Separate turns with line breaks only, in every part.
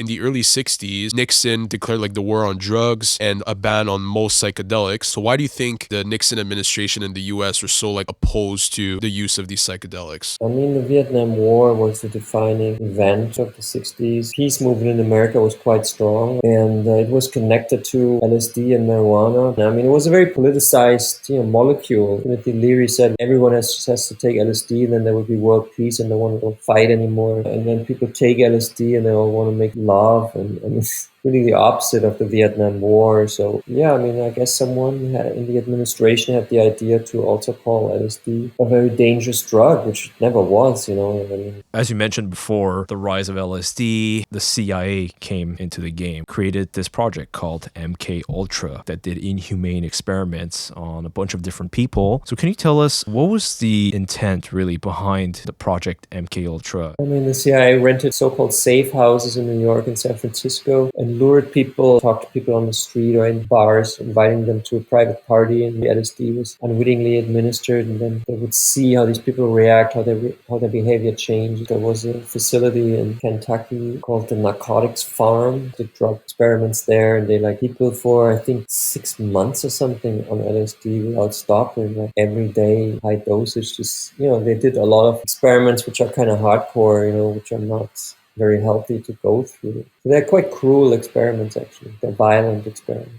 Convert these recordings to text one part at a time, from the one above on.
in the early 60s, Nixon declared like the war on drugs and a ban on most psychedelics. So why do you think the Nixon administration in the US were so like opposed to the use of these psychedelics?
I mean, the Vietnam War was the defining event of the 60s. Peace movement in America was quite strong, and it was connected to LSD and marijuana. I mean, it was a very politicized, molecule. Timothy Leary said everyone has to take LSD, then there will be world peace, and no one will fight anymore. And then people take LSD, and they all want to make love, and it's really the opposite of the Vietnam War. So yeah, I mean, I guess someone in the administration had the idea to also call LSD a very dangerous drug, which it never was, I mean,
As you mentioned before, the rise of LSD, the CIA came into the game, created this project called MK Ultra that did inhumane experiments on a bunch of different people. So can you tell us what was the intent really behind the project MK Ultra?
I mean, the CIA rented so-called safe houses in New York and San Francisco and lured people, talked to people on the street or in bars, inviting them to a private party, and the LSD was unwittingly administered, and then they would see how these people react, how their behavior changed. There was a facility in Kentucky called the Narcotics Farm, the drug experiments there, and they people for I think 6 months or something on LSD without stopping, like every day, high dosage. Just they did a lot of experiments which are kind of hardcore, which are not very healthy to go through. So they're quite cruel experiments, actually. They're violent experiments.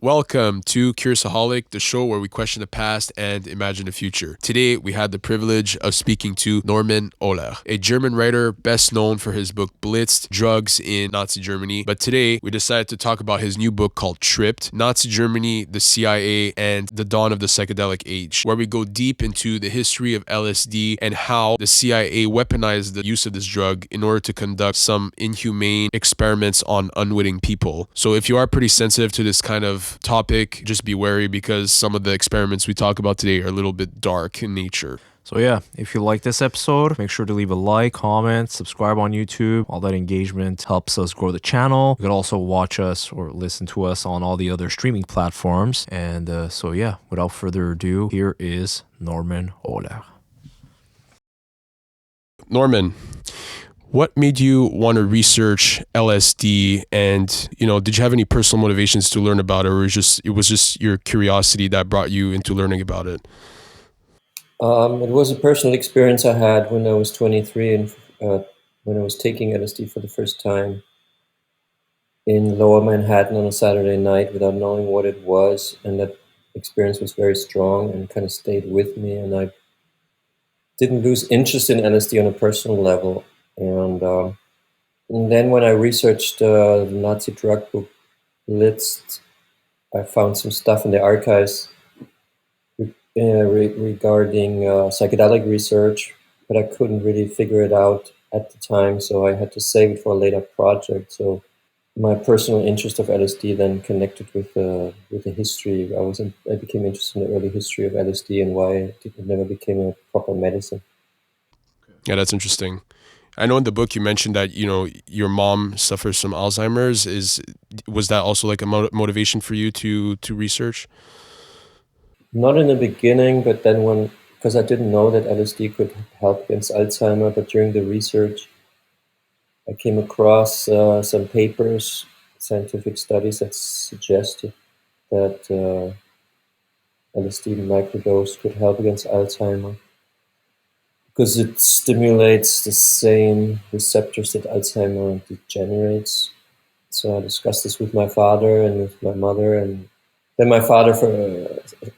Welcome to Curiousaholic, the show where we question the past and imagine the future. Today, we had the privilege of speaking to Norman Ohler, a German writer best known for his book Blitzed, Drugs in Nazi Germany. But today, we decided to talk about his new book called Tripped, Nazi Germany, the CIA, and the Dawn of the Psychedelic Age, where we go deep into the history of LSD and how the CIA weaponized the use of this drug in order to conduct some inhumane experiments on unwitting people. So if you are pretty sensitive to this kind of topic, just be wary because some of the experiments we talk about today are a little bit dark in nature.
So yeah, if you like this episode, make sure to leave a like, comment, subscribe on YouTube. All that engagement helps us grow the channel. You can also watch us or listen to us on all the other streaming platforms. And so yeah, without further ado, here is Norman Ohler.
Norman, what made you want to research LSD, and did you have any personal motivations to learn about it, or it was just your curiosity that brought you into learning about it?
It was a personal experience I had when I was 23 and when I was taking LSD for the first time in Lower Manhattan on a Saturday night without knowing what it was, and that experience was very strong and kind of stayed with me, and I didn't lose interest in LSD on a personal level. And then when I researched the Nazi drug book Blitzed, I found some stuff in the archives regarding psychedelic research, but I couldn't really figure it out at the time, so I had to save it for a later project. So my personal interest of LSD then connected with the history. I became interested in the early history of LSD and why it never became a proper medicine.
Yeah, that's interesting. I know in the book you mentioned that your mom suffers from Alzheimer's. Was that also like a motivation for you to research?
Not in the beginning, but then because I didn't know that LSD could help against Alzheimer, but during the research, I came across some papers, scientific studies that suggested that LSD microdose could help against Alzheimer because it stimulates the same receptors that Alzheimer degenerates. So I discussed this with my father and with my mother, and then my father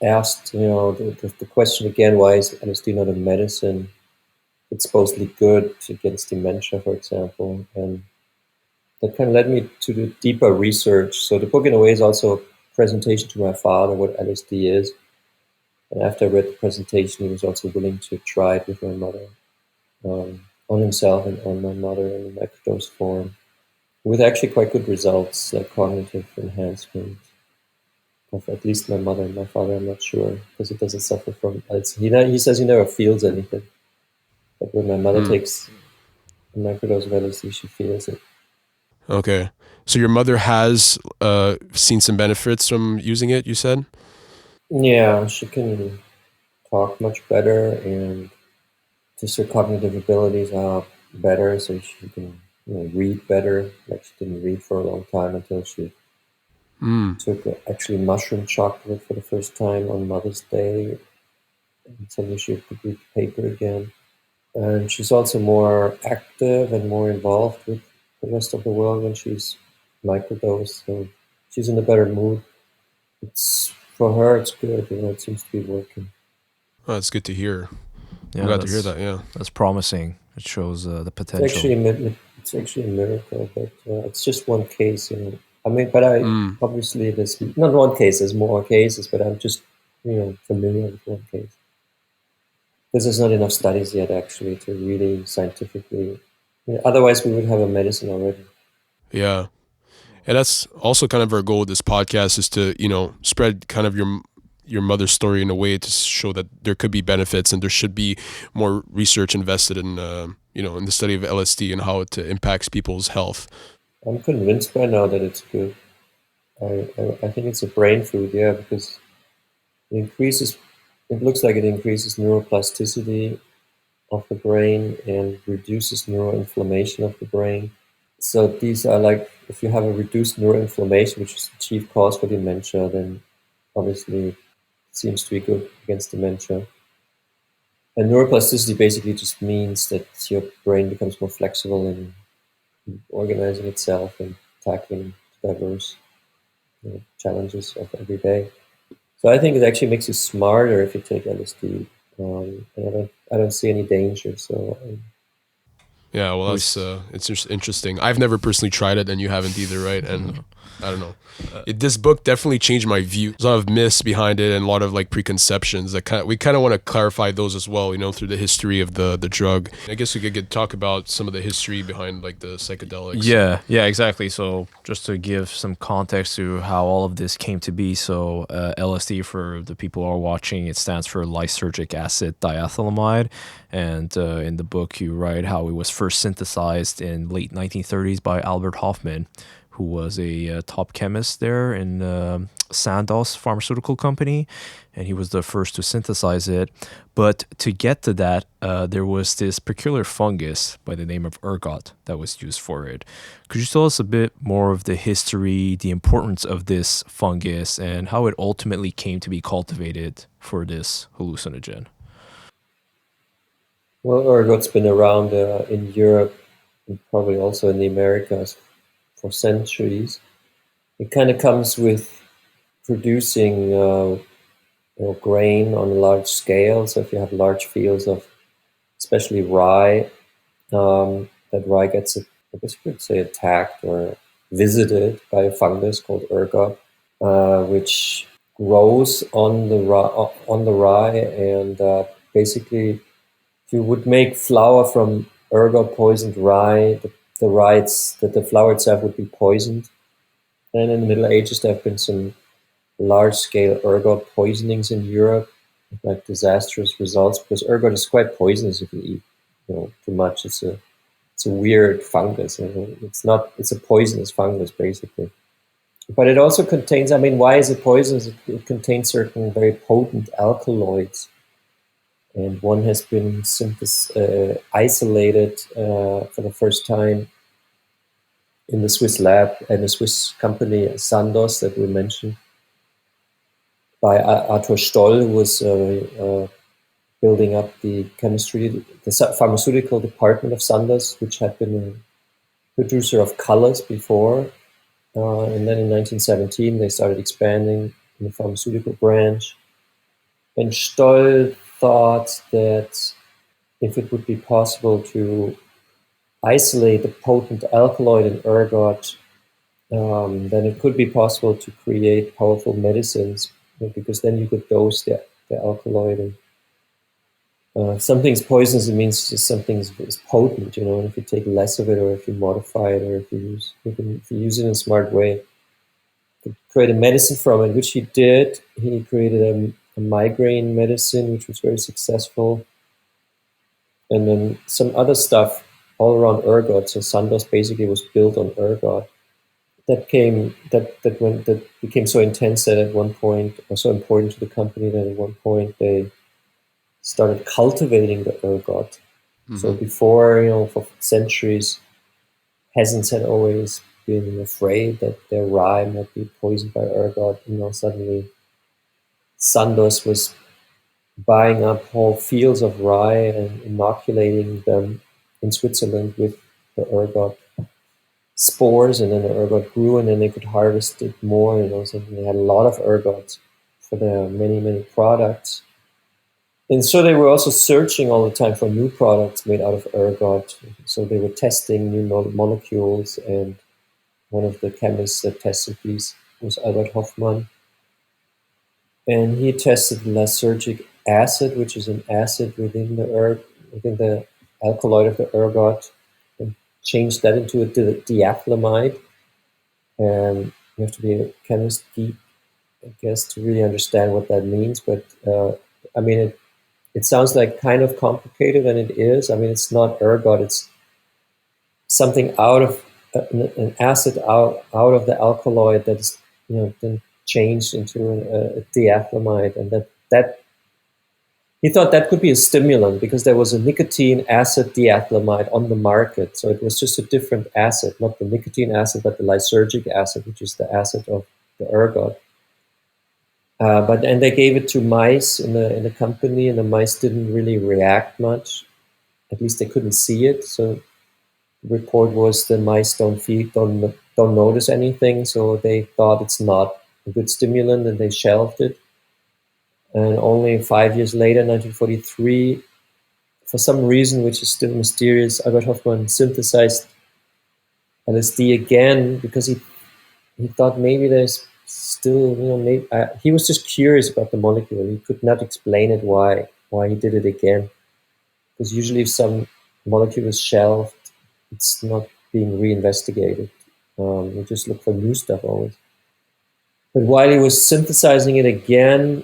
asked, the question again: why is LSD not a medicine? It's supposedly good against dementia, for example, and that kind of led me to do deeper research. So the book, in a way, is also a presentation to my father what LSD is. And after I read the presentation, he was also willing to try it with my mother, on himself and on my mother in a microdose form, with actually quite good results, like cognitive enhancement of at least my mother. And my father, I'm not sure, because he doesn't suffer from Alzheimer's. He says he never feels anything. But when my mother takes a microdose of LSD, she feels it.
Okay. So your mother has seen some benefits from using it, you said?
Yeah, she can talk much better, and just her cognitive abilities are better, so she can read better. Like she didn't read for a long time until she took actually mushroom chocolate for the first time on Mother's Day. And suddenly she could read the paper again. And she's also more active and more involved with the rest of the world when she's microdosed. So she's in a better mood. It's for her, it's good. It seems to be working.
Oh, that's good to hear.
Yeah,
I'm glad to hear that. Yeah,
that's promising. It shows the
It's
potential.
actually a miracle, but it's just one case. I mean, but obviously there's not one case. There's more cases, but I'm just familiar with one case. Because there's not enough studies yet, actually, to really scientifically. Otherwise, we would have a medicine already.
yeah. And that's also kind of our goal with this podcast is to, spread kind of your mother's story in a way to show that there could be benefits and there should be more research invested in, in the study of LSD and how it impacts people's health.
I'm convinced by now that it's good. I think it's a brain food, yeah, because it looks like it increases neuroplasticity of the brain and reduces neuroinflammation of the brain. So these are like, if you have a reduced neuroinflammation, which is the chief cause for dementia, then obviously it seems to be good against dementia. And neuroplasticity basically just means that your brain becomes more flexible in organizing itself and tackling diverse challenges of every day. So I think it actually makes you smarter if you take LSD. And I don't see any danger. So
Yeah, well, it's just interesting. I've never personally tried it, and you haven't either, right? And I don't know. This book definitely changed my view. There's a lot of myths behind it and a lot of like preconceptions that we kind of want to clarify those as well, through the history of the drug. I guess we could talk about some of the history behind like the psychedelics.
Yeah, exactly. So just to give some context to how all of this came to be. So LSD, for the people who are watching, it stands for lysergic acid diethylamide. And in the book, you write how it was first synthesized in late 1930s by Albert Hofmann, who was a top chemist there in Sandoz pharmaceutical company, and he was the first to synthesize it. But to get to that, there was this peculiar fungus by the name of ergot that was used for it. Could you tell us a bit more of the history, the importance of this fungus, and how it ultimately came to be cultivated for this hallucinogen?
Well, ergot's been around in Europe and probably also in the Americas for centuries. It kind of comes with producing grain on a large scale. So if you have large fields of especially rye, that rye gets, I guess you could say, attacked or visited by a fungus called ergot, which grows on the rye, and basically, if you would make flour from ergot poisoned rye, the flour itself would be poisoned. And in the Middle Ages, there have been some large-scale ergot poisonings in Europe, like disastrous results, because ergot is quite poisonous if you eat, too much. It's a weird fungus. It's a poisonous fungus basically. But it also contains. I mean, why is it poisonous? It contains certain very potent alkaloids, and one has been isolated for the first time in the Swiss lab and the Swiss company Sandoz that we mentioned by Arthur Stoll, who was building up the pharmaceutical department of Sandoz, which had been a producer of colors before. And then in 1917, they started expanding in the pharmaceutical branch. And Stoll thought that if it would be possible to isolate the potent alkaloid in ergot, then it could be possible to create powerful medicines, because then you could dose the alkaloid. And something's poisonous, it means something is potent, and if you take less of it, or if you modify it, or if you use it in a smart way, you could create a medicine from it, which he did. He created a migraine medicine, which was very successful. And then some other stuff all around ergot. So Sandoz basically was built on ergot. That became so intense that at one point, or so important to the company, that at one point they started cultivating the ergot. Mm-hmm. So before, for centuries, peasants had always been afraid that their rye might be poisoned by ergot. Suddenly Sandoz was buying up whole fields of rye and inoculating them in Switzerland with the ergot spores, and then the ergot grew, and then they could harvest it more. So they had a lot of ergot for their many, many products. And so they were also searching all the time for new products made out of ergot. So they were testing new molecules, and one of the chemists that tested these was Albert Hofmann. And he tested lysergic acid, which is an acid within the alkaloid of the ergot, and changed that into a diethylamide. And you have to be a chemist geek, I guess, to really understand what that means. But I mean, it sounds like kind of complicated, and it is. I mean, it's not ergot; it's something out of an acid out of the alkaloid that's then changed into a diethylamide, and that he thought that could be a stimulant because there was a nicotine acid diethylamide on the market. So it was just a different acid, not the nicotine acid, but the lysergic acid, which is the acid of the ergot. And they gave it to mice in the company, and the mice didn't really react much. At least they couldn't see it. So the report was the mice don't notice anything. So they thought it's not a good stimulant, and they shelved it. And only 5 years later, 1943, for some reason which is still mysterious, Albert Hofmann synthesized LSD again because he thought maybe there's still, he was just curious about the molecule. He could not explain it why he did it again. Because usually if some molecule is shelved, it's not being reinvestigated. We just look for new stuff always. But while he was synthesizing it again,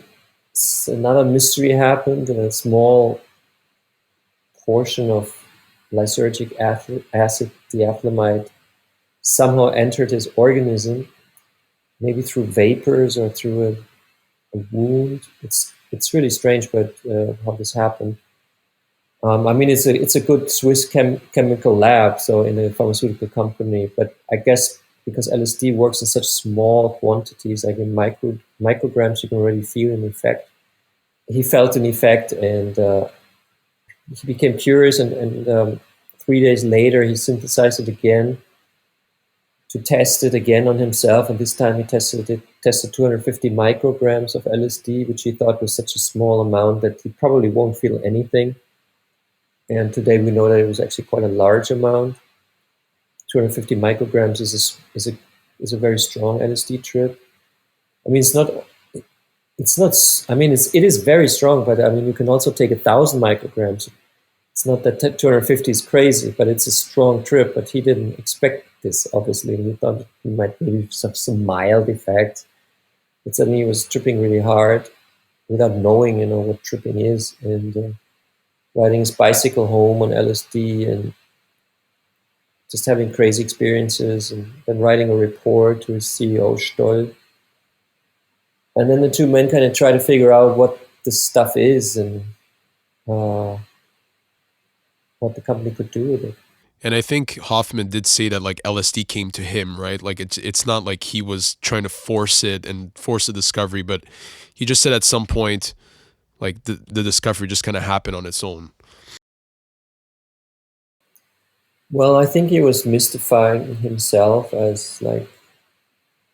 another mystery happened. A small portion of lysergic acid diethylamide somehow entered his organism, maybe through vapors or through a wound. It's really strange, but how this happened. I mean, it's a good Swiss chemical lab, so in a pharmaceutical company. But I guess because LSD works in such small quantities, like in micrograms, you can already feel an effect. He felt an effect, and he became curious. And 3 days later, he synthesized it again to test it again on himself. And this time, he tested 250 micrograms of LSD, which he thought was such a small amount that he probably won't feel anything. And today we know that it was actually quite a large amount. 250 micrograms is a very strong LSD trip. I mean, it is very strong, but I mean, you can also take 1,000 micrograms. It's not that 250 is crazy, but it's a strong trip. But he didn't expect this, obviously. He thought he might maybe have some mild effect. But suddenly he was tripping really hard without knowing, what tripping is. And riding his bicycle home on LSD and just having crazy experiences, and then writing a report to his CEO, Stoll. And then the two men kind of try to figure out what this stuff is and what the company could do with it.
And I think Hoffman did say that like LSD came to him, right? Like it's not like he was trying to force it and force the discovery, but he just said at some point, like the discovery just kind of happened on its own.
Well, I think he was mystifying himself as like,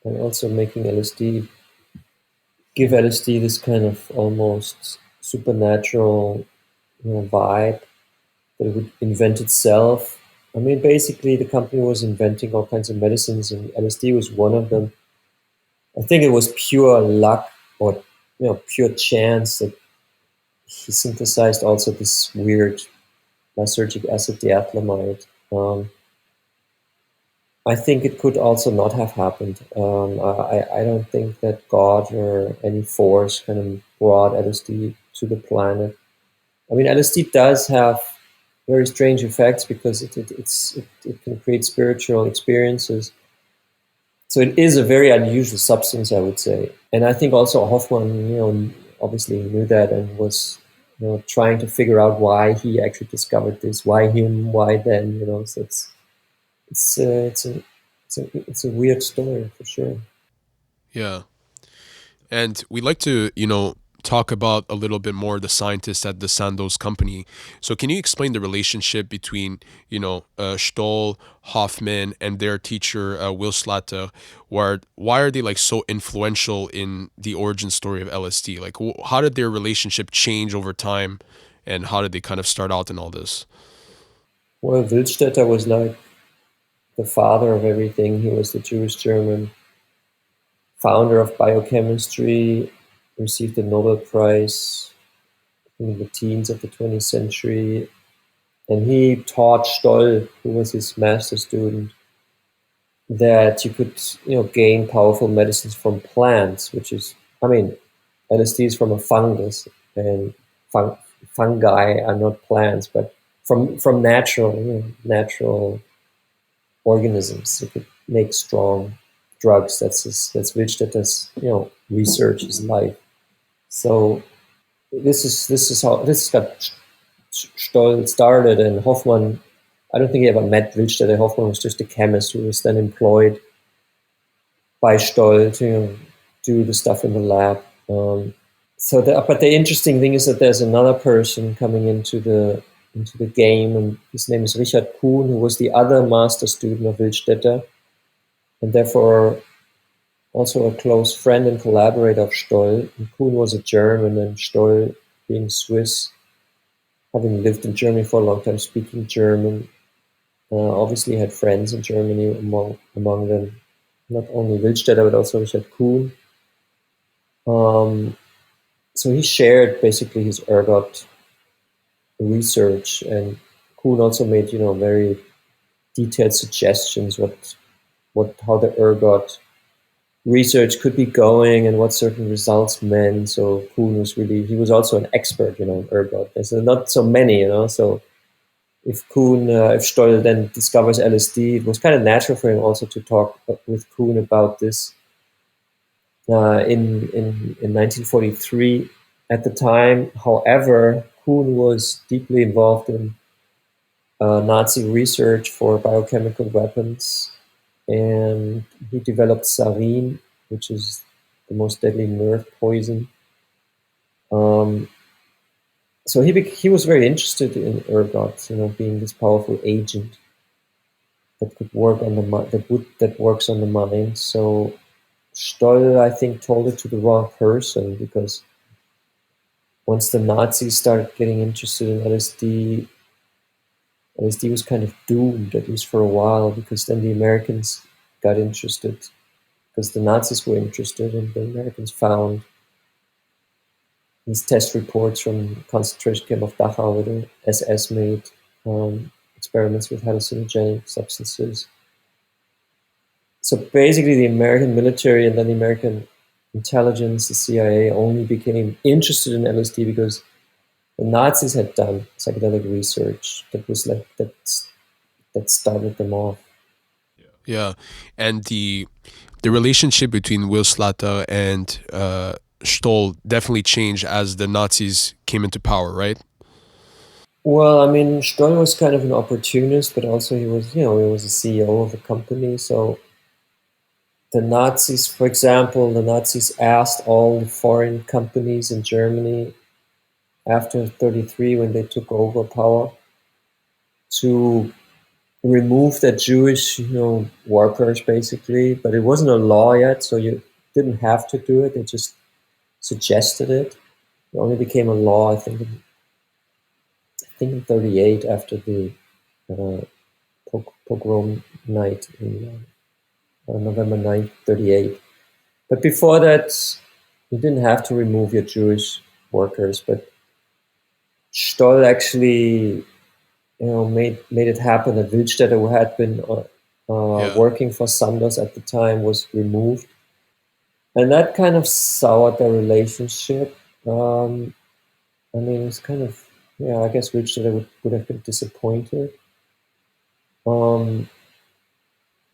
and also making give LSD this kind of almost supernatural, vibe that it would invent itself. I mean, basically, the company was inventing all kinds of medicines, and LSD was one of them. I think it was pure luck or pure chance that he synthesized also this weird lysergic acid diethylamide. I think it could also not have happened. I don't think that God or any force kind of brought LSD to the planet. I mean, LSD does have very strange effects because it can create spiritual experiences. So it is a very unusual substance, I would say. And I think also Hoffmann, obviously knew that and was, trying to figure out why he actually discovered this, why him, why them, so it's it's a weird story for sure.
Yeah. And we'd like to, talk about a little bit more the scientists at the Sandoz company. So can you explain the relationship between, Stoll, Hofmann, and their teacher, Willstätter? Why are they like so influential in the origin story of LSD? Like, how did their relationship change over time, and how did they kind of start out in all this?
Well, Willstätter was like the father of everything. He was the Jewish German founder of biochemistry, received the Nobel Prize in the teens of the 20th century. And he taught Stoll, who was his master student, that you could, gain powerful medicines from plants, which is, I mean, LSD is from a fungus, and fungi are not plants, but from natural, natural organisms. You could make strong drugs. That's Richtetter's, research, his life. So this is how this got Stoll started, and Hofmann. I don't think he ever met Willstätter. Hofmann was just a chemist who was then employed by Stoll to do the stuff in the lab. But the interesting thing is that there's another person coming into the game, and his name is Richard Kuhn, who was the other master student of Willstätter, and therefore also a close friend and collaborator of Stoll. And Kuhn was a German, and Stoll, being Swiss, having lived in Germany for a long time, speaking German, obviously had friends in Germany, among them not only Willstätter but also Richard Kuhn. So he shared basically his ergot research, and Kuhn also made very detailed suggestions how the ergot research could be going and what certain results meant. So Kuhn he was also an expert, in ergot. There's not so many, So if Stoll then discovers LSD, it was kind of natural for him also to talk with Kuhn about this. In 1943, at the time, however, Kuhn was deeply involved in Nazi research for biochemical weapons, and he developed sarin, which is the most deadly nerve poison. Um, so he was very interested in ergot, being this powerful agent that could work on that works on the mind. So Stoll, I think, told it to the wrong person, because once the Nazis started getting interested in LSD was kind of doomed, at least for a while, because then the Americans got interested, because the Nazis were interested, and the Americans found these test reports from the concentration camp of Dachau, where the SS made experiments with hallucinogenic substances. So basically, the American military and then the American intelligence, the CIA, only became interested in LSD because the Nazis had done psychedelic research that started them off.
Yeah, and the relationship between Willstätter and Stoll definitely changed as the Nazis came into power, right?
Well, I mean, Stoll was kind of an opportunist, but also he was a CEO of a company. So the Nazis, for example, the Nazis asked all the foreign companies in Germany after 1933, when they took over power, to remove the Jewish, workers, basically. But it wasn't a law yet, so you didn't have to do it. They just suggested it. It only became a law, I think, in 1938, after the uh, pogrom night in November 9th, 1938. But before that, you didn't have to remove your Jewish workers. But Stoll actually, made it happen. That Willstätter, who had been
Yeah.
working for Sandoz at the time, was removed, and that kind of soured their relationship. I mean, it's kind of, yeah. I guess Willstätter would have been disappointed. Um,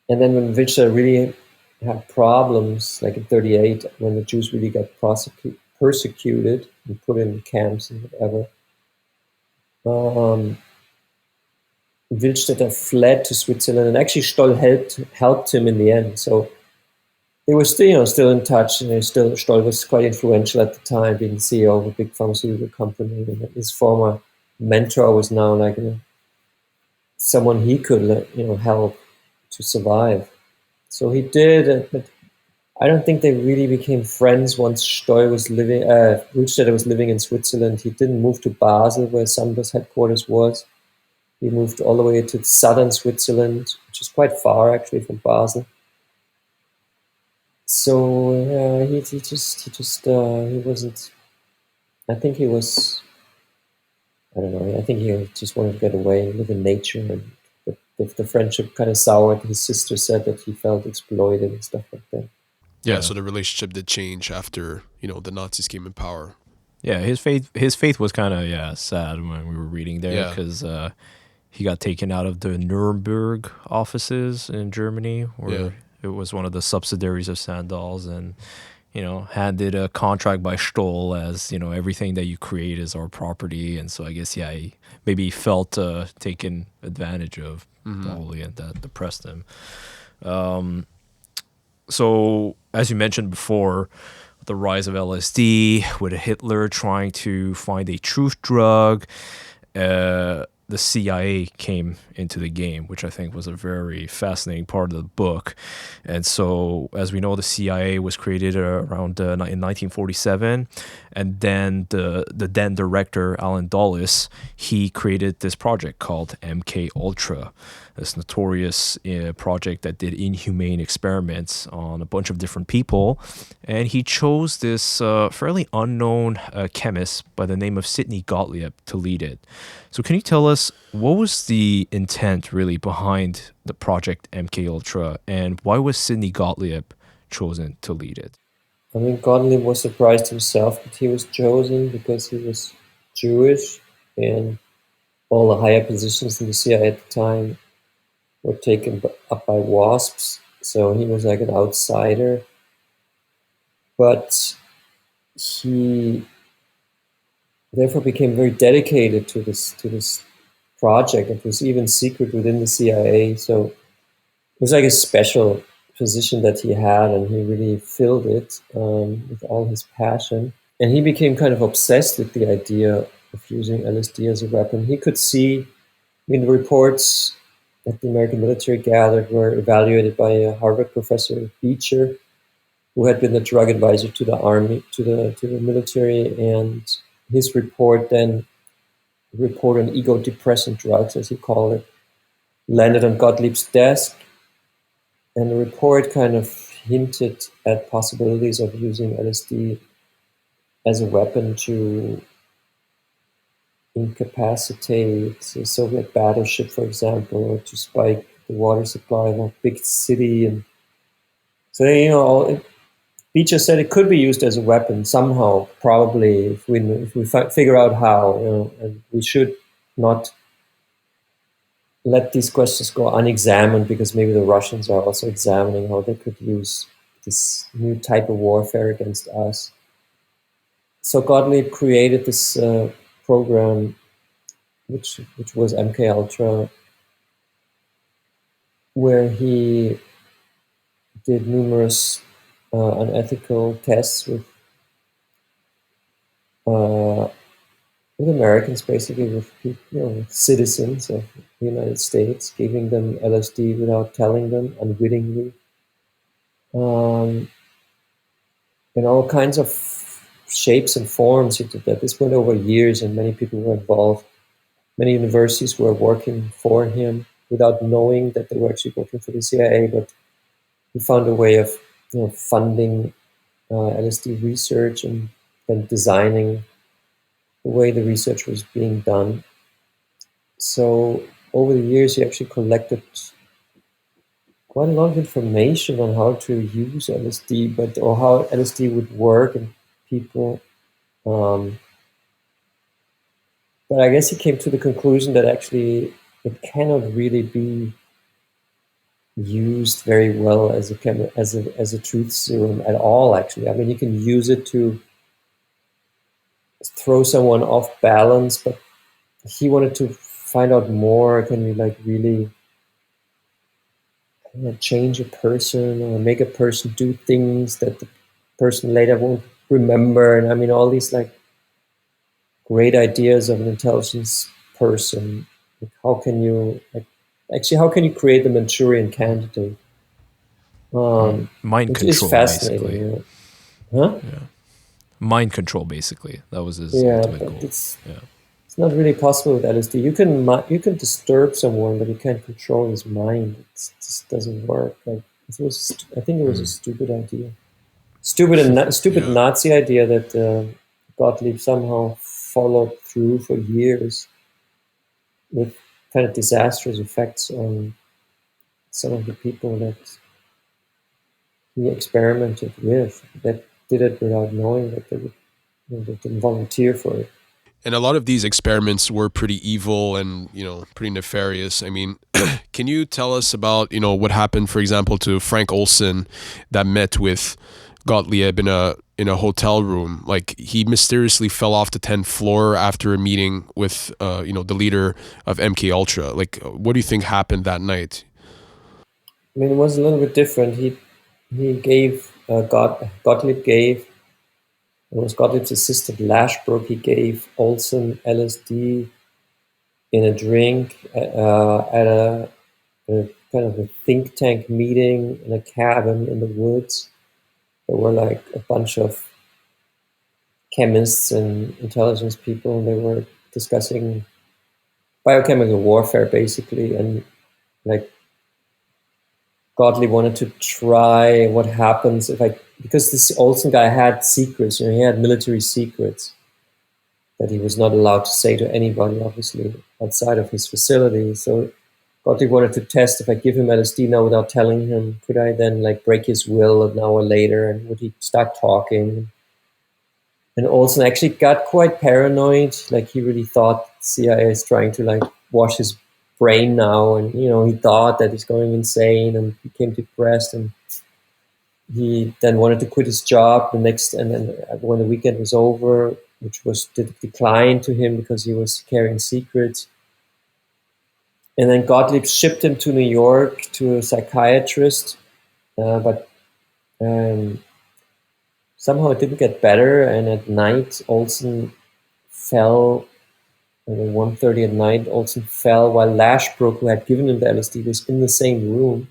and then when Willstätter really had problems, like in 1938, when the Jews really got persecuted and put in camps and whatever. Um, Willstätter fled to Switzerland, and actually Stoll helped him in the end. So they were still in touch, and Stoll was quite influential at the time, being the CEO of a big pharmaceutical company. And his former mentor was now like someone he could help to survive. So he did, but I don't think they really became friends once Willstätter was living in Switzerland. He didn't move to Basel, where Sandoz headquarters was. He moved all the way to southern Switzerland, which is quite far actually from Basel. So he wasn't. I think he was. I don't know. I think he just wanted to get away and live in nature. And the friendship kind of soured. His sister said that he felt exploited and stuff like that.
Yeah, so the relationship did change after, the Nazis came in power.
Yeah, his faith was kind of sad when we were reading there, because he got taken out of the Nuremberg offices in Germany, where it was one of the subsidiaries of Sandoz, and handed a contract by Stoll as everything that you create is our property, and so I guess he maybe felt taken advantage of, probably, and that depressed him. So as you mentioned before, the rise of LSD, with Hitler trying to find a truth drug, the CIA came into the game, which I think was a very fascinating part of the book. And so, as we know, the CIA was created around in 1947, and then the then director Alan Dulles, he created this project called MK Ultra, this notorious project that did inhumane experiments on a bunch of different people, and he chose this fairly unknown chemist by the name of Sidney Gottlieb to lead it. So can you tell us, what was the intent really behind the project MK Ultra, and why was Sidney Gottlieb chosen to lead it?
I mean, Gottlieb was surprised himself that he was chosen because he was Jewish, and all the higher positions in the CIA at the time were taken up by WASPs. So he was like an outsider. But he therefore became very dedicated to this project. It was even secret within the CIA. So it was like a special position that he had, and he really filled it with all his passion. And he became kind of obsessed with the idea of using LSD as a weapon. He could see, the reports that the American military gathered were evaluated by a Harvard professor, Beecher, who had been the drug advisor to the army, to the military, and his report on ego-depressant drugs, as he called it, landed on Gottlieb's desk, and the report kind of hinted at possibilities of using LSD as a weapon to incapacitate a Soviet battleship, for example, or to spike the water supply of a big city. And so, Beecher said it could be used as a weapon somehow, probably, if we figure out how, and we should not let these questions go unexamined, because maybe the Russians are also examining how they could use this new type of warfare against us. So Gottlieb created this program, which was MK Ultra, where he did numerous unethical tests with Americans, basically, with people, with citizens of the United States, giving them LSD without telling them, unwittingly, in all kinds of shapes and forms. He did that. This went over years, and many people were involved. Many universities were working for him without knowing that they were actually working for the CIA, but he found a way of funding LSD research and then designing the way the research was being done. So over the years, he actually collected quite a lot of information on how to use LSD, or how LSD would work in people. But I guess he came to the conclusion that actually it cannot really be used very well as a truth serum at all. Actually, I mean, you can use it to throw someone off balance, but he wanted to find out more? Can we like really change a person or make a person do things that the person later won't remember? And I mean, all these like great ideas of an intelligence person. Like, how can you how can you create the Manchurian candidate?
Mind
Which is
control,
fascinating.
basically.
Huh?
Mind control, basically. That was his
Yeah,
ultimate
but
goal.
it's not really possible with LSD. You can disturb someone, but you can't control his mind. It just doesn't work. Like I think it was a stupid idea, stupid
Yeah.
Nazi idea that Gottlieb somehow followed through for years with kind of disastrous effects on some of the people that he experimented with, that did it without knowing that they didn't volunteer for it.
And a lot of these experiments were pretty evil and, pretty nefarious. I mean, can you tell us about, what happened, for example, to Frank Olson that met with Gottlieb in a hotel room? Like, he mysteriously fell off the 10th floor after a meeting with, the leader of MK Ultra. Like, what do you think happened that night?
I mean, it was a little bit different. He gave Gottlieb gave it was Gottlieb's assistant Lashbrook. He gave Olson LSD in a drink at a kind of a think tank meeting in a cabin in the woods. There were like a bunch of chemists and intelligence people, and they were discussing biochemical warfare basically, and like Godley wanted to try what happens if because this Olson guy had secrets, he had military secrets that he was not allowed to say to anybody, obviously, outside of his facility. So Godley wanted to test if I give him LSD now without telling him, could I then like break his will an hour later, and would he start talking? And Olson actually got quite paranoid. Like he really thought CIA is trying to like wash his brain now, and he thought that he's going insane and became depressed, and he then wanted to quit his job and then when the weekend was over, which was declined to him because he was carrying secrets. And then Gottlieb shipped him to New York to a psychiatrist, but somehow it didn't get better. And at night, Olson fell. At 1:30 at night, Olson fell while Lashbrook, who had given him the LSD, was in the same room,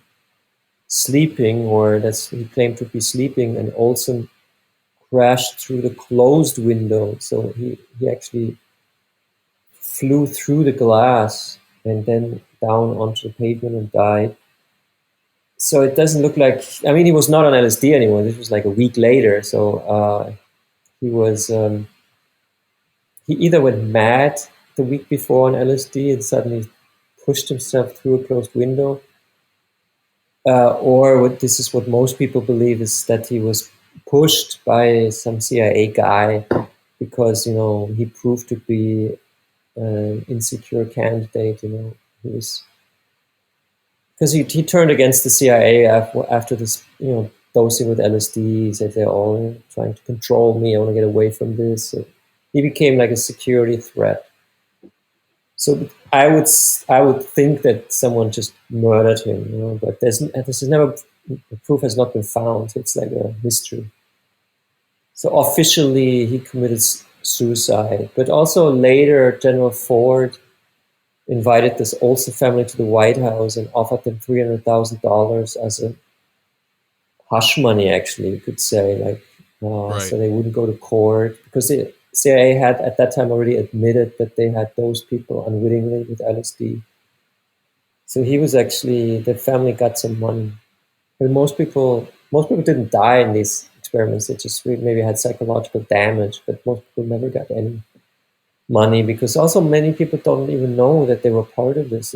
sleeping, or that's he claimed to be sleeping, and Olson crashed through the closed window. So he actually flew through the glass and then down onto the pavement and died. So it doesn't look like, I mean, he was not on LSD anymore. This was like a week later. So he was, he either went mad the week before on LSD and suddenly pushed himself through a closed window, or this is what most people believe, is that he was pushed by some CIA guy because he proved to be an insecure candidate. He was, because he turned against the CIA after this dosing with LSD. He said they're all trying to control me. I want to get away from this. So he became like a security threat. So I would think that someone just murdered him, but this is never, the proof has not been found. So it's like a mystery. So officially he committed suicide, but also later General Ford invited this Olson family to the White House and offered them $300,000 as a hush money, actually, you could say, like,
Right.
so they wouldn't go to court, because the CIA had at that time already admitted that they had dosed people unwittingly with LSD. So he was actually, the family got some money. But most people didn't die in these experiments. They just maybe had psychological damage, but most people never got any money, because also many people don't even know that they were part of this.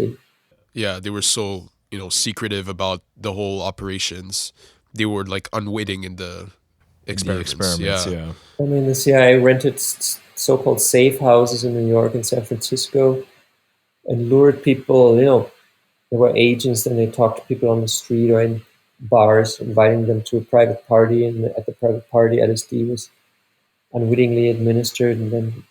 Yeah, they were so, secretive about the whole operations. They were like unwitting in the experiments.
Yeah.
I mean, the CIA rented so-called safe houses in New York and San Francisco and lured people. There were agents, and they talked to people on the street or in bars, inviting them to a private party. And at the private party, LSD was unwittingly administered, and then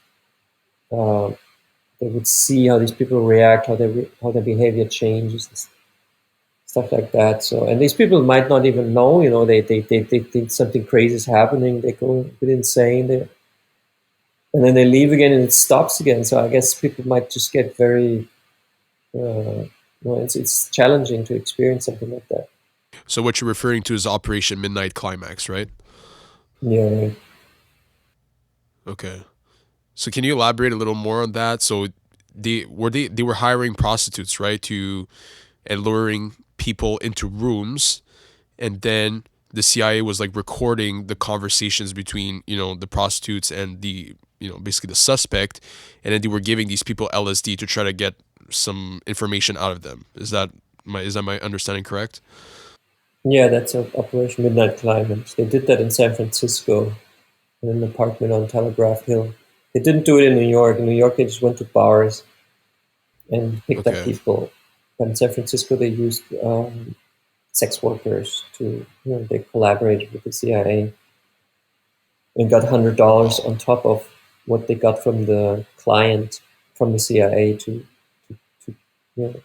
they would see how these people react, how their behavior changes, and stuff like that. So, and these people might not even know, they think something crazy is happening. They go a bit insane, and then they leave again, and it stops again. So I guess people might just get very, it's challenging to experience something like that.
So what you're referring to is Operation Midnight Climax, right?
Yeah. Right.
Okay. So can you elaborate a little more on that? So they were hiring prostitutes, right, and luring people into rooms, and then the CIA was like recording the conversations between, the prostitutes and the, basically the suspect, and then they were giving these people LSD to try to get some information out of them. Is that my understanding correct?
Yeah, that's Operation Midnight Climax. They did that in San Francisco, in an apartment on Telegraph Hill. They didn't do it in New York. In New York, they just went to bars and picked up people. But in San Francisco, they used sex workers to, they collaborated with the CIA and got $100 on top of what they got from the client from the CIA to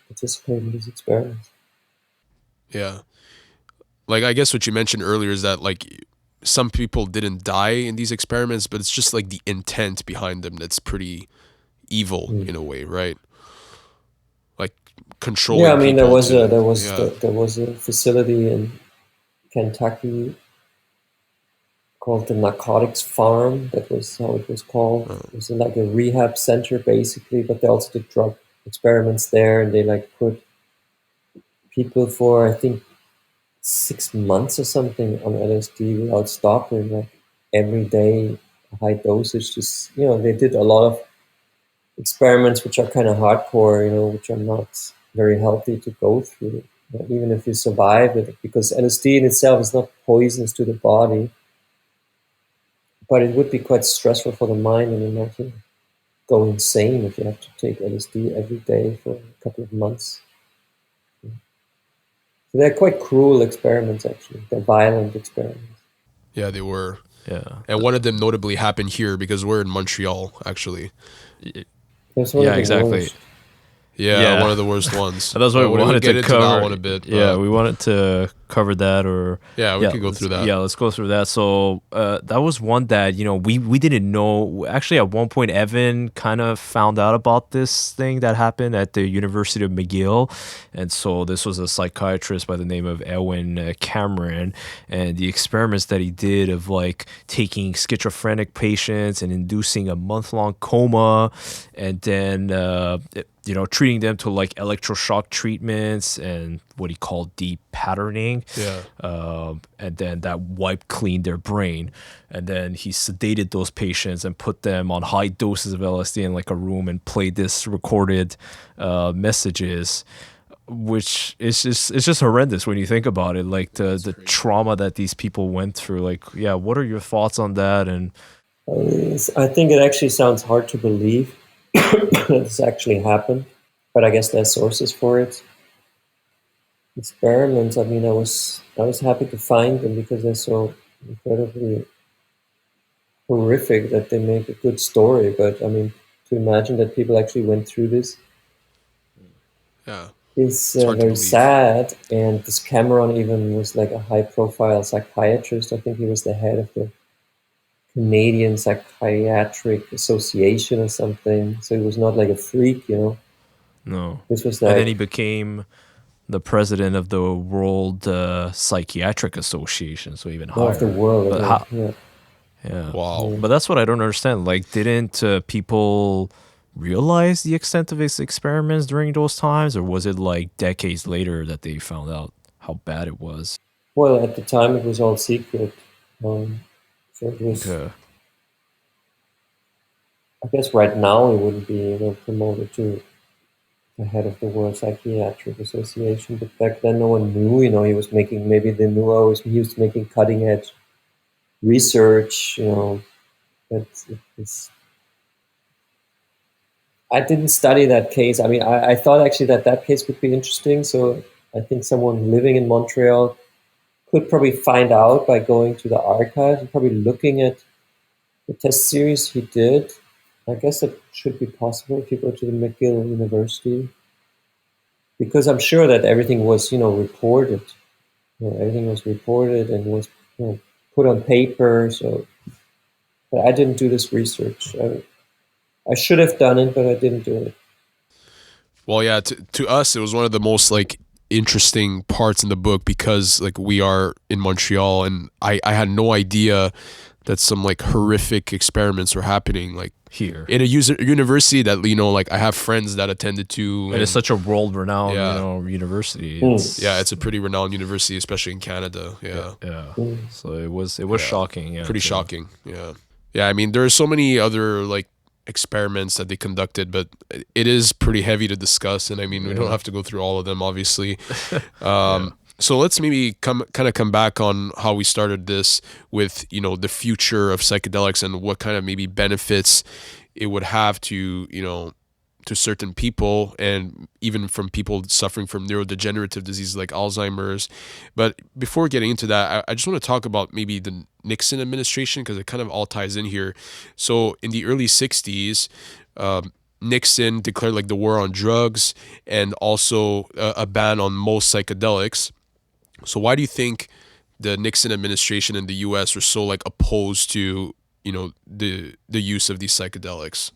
participate in these experiments.
Yeah. Like, I guess what you mentioned earlier is that, like, some people didn't die in these experiments, but it's just like the intent behind them that's pretty evil in a way, right? Like controlling.
Yeah, I mean, there was
to,
there was a facility in Kentucky called the Narcotics Farm. That was how it was called. It was like a rehab center, basically, but they also did drug experiments there, and they like put people for, I think, 6 months or something on LSD without stopping, like every day, high dosage. Just, they did a lot of experiments which are kind of hardcore, which are not very healthy to go through, even if you survive it, because LSD in itself is not poisonous to the body, but it would be quite stressful for the mind, and you might go insane if you have to take LSD every day for a couple of months. So they're quite cruel experiments, actually. They're violent experiments.
Yeah, they were.
Yeah.
And one of them notably happened here because we're in Montreal, actually.
Yeah,
exactly.
Yeah, one of the worst ones.
That's why we wanted
get
to
into
cover
that one a bit.
Yeah, we wanted to cover that, or
we could go through that.
Yeah, let's go through that. So that was one that we didn't know. Actually, at one point, Evan kind of found out about this thing that happened at the University of McGill, and so this was a psychiatrist by the name of Edwin Cameron, and the experiments that he did of like taking schizophrenic patients and inducing a month-long coma, and then treating them to like electroshock treatments and what he called deep patterning. And then that wiped clean their brain. And then he sedated those patients and put them on high doses of LSD in like a room and played this recorded messages, which is just horrendous when you think about it. Like the trauma that these people went through. Like, yeah, what are your thoughts on that? And
I think it actually sounds hard to believe that this actually happened, but I guess there's sources for it. Experiments, I mean, I was happy to find them because they're so incredibly horrific that they make a good story. But I mean, to imagine that people actually went through this is very sad. And this Cameron even was like a high-profile psychiatrist. I think he was the head of the Canadian Psychiatric Association or something. So he was not like a freak,
No.
This was like,
and then he became the president of the World Psychiatric Association, so even higher.
Of the world,
but
yeah. Wow.
But that's what I don't understand. Like, didn't people realize the extent of his experiments during those times, or was it like decades later that they found out how bad it was?
Well, at the time it was all secret. So it was.
Okay.
I guess right now it wouldn't be promoted to the head of the World Psychiatric Association, but back then no one knew. He was making, maybe they knew he was making cutting edge research. I didn't study that case. I mean, I thought actually that case could be interesting. So I think someone living in Montreal could probably find out by going to the archives and probably looking at the test series he did. I guess it should be possible if you go to the McGill University, because I'm sure that everything was, reported. Everything was reported and was, put on paper. So, but I didn't do this research. I should have done it, but I didn't do it.
Well, yeah, to us, it was one of the most like interesting parts in the book because like we are in Montreal, and I had no idea that some like horrific experiments were happening like
here
in a university that like I have friends that attended to.
it is such a world-renowned
Yeah.
university.
Mm.
It's a pretty renowned university, especially in Canada. Yeah.
So it was
Yeah.
shocking.
Pretty shocking. Yeah. I mean, there are so many other like experiments that they conducted, but it is pretty heavy to discuss, and I mean we don't have to go through all of them, obviously. So let's maybe come back on how we started this with the future of psychedelics and what kind of maybe benefits it would have to to certain people, and even from people suffering from neurodegenerative diseases like Alzheimer's. But before getting into that, I just want to talk about maybe the Nixon administration, because it kind of all ties in here. So in the early 60s, Nixon declared like the war on drugs and also a ban on most psychedelics. So why do you think the Nixon administration in the U.S. were so like opposed to the use of these psychedelics?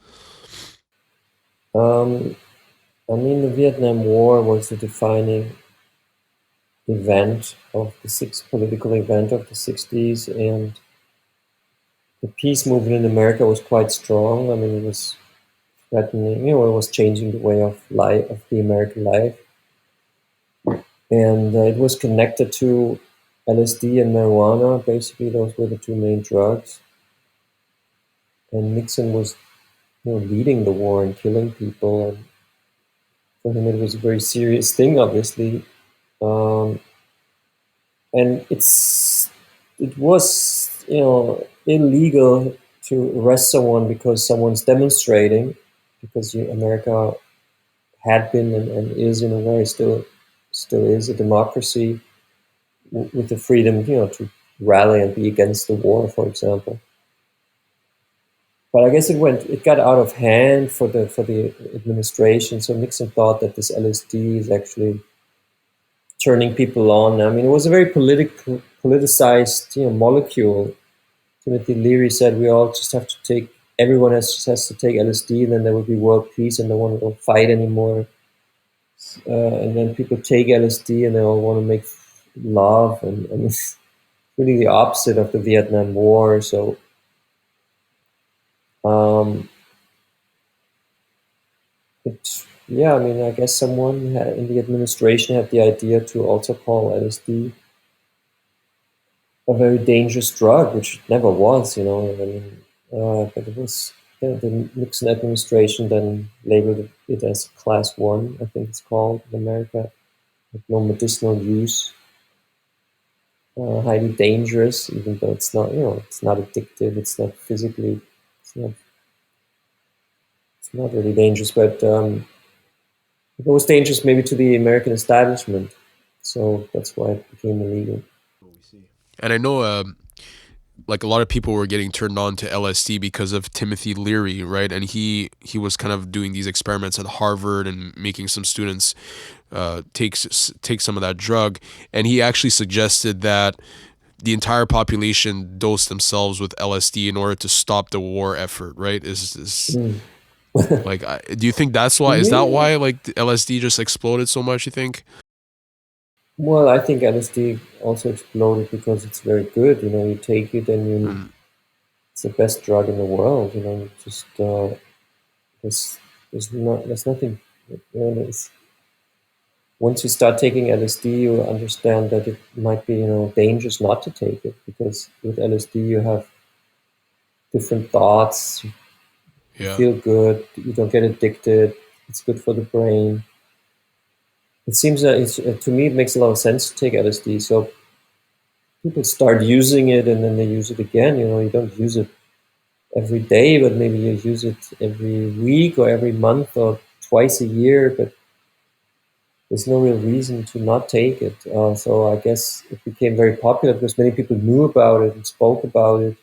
I mean, the Vietnam War was the defining event of the political event of the 60s, and the peace movement in America was quite strong. I mean, it was threatening, it was changing the way of life, of the American life. And it was connected to LSD and marijuana. Basically, those were the two main drugs. And Nixon was, leading the war and killing people. And for him, it was a very serious thing, obviously. And it was, illegal to arrest someone because someone's demonstrating, because America had been and is in a way still is a democracy with the freedom, to rally and be against the war, for example. But I guess it got out of hand for the administration. So Nixon thought that this LSD is actually turning people on. I mean, it was a very politicized, molecule. Timothy Leary said we all just have to take, everyone just has to take LSD, and then there will be world peace, and no one will fight anymore. And then people take LSD and they all want to make love, and it's really the opposite of the Vietnam War. So, I mean, I guess someone in the administration had the idea to also call LSD a very dangerous drug, which it never was, I mean, but it was, the Nixon administration then labeled it as class 1, I think it's called in America, with no medicinal use, highly dangerous, even though it's not, it's not addictive, it's not physically, it's not really dangerous, but it was dangerous maybe to the American establishment, so that's why it became illegal.
And I know like a lot of people were getting turned on to LSD because of Timothy Leary, right? And he was kind of doing these experiments at Harvard and making some students take some of that drug. And he actually suggested that the entire population dose themselves with LSD in order to stop the war effort, right? Like, do you think that's why? Is that why like the LSD just exploded so much, you think?
Well, I think LSD also exploded because it's very good. You take it and it's the best drug in the world. Just there's nothing. Once you start taking LSD, you understand that it might be dangerous not to take it, because with LSD you have different thoughts. You feel good. You don't get addicted. It's good for the brain. It seems that to me it makes a lot of sense to take LSD. So people start using it and then they use it again. You don't use it every day, but maybe you use it every week or every month or twice a year. But there's no real reason to not take it. So I guess it became very popular because many people knew about it and spoke about it.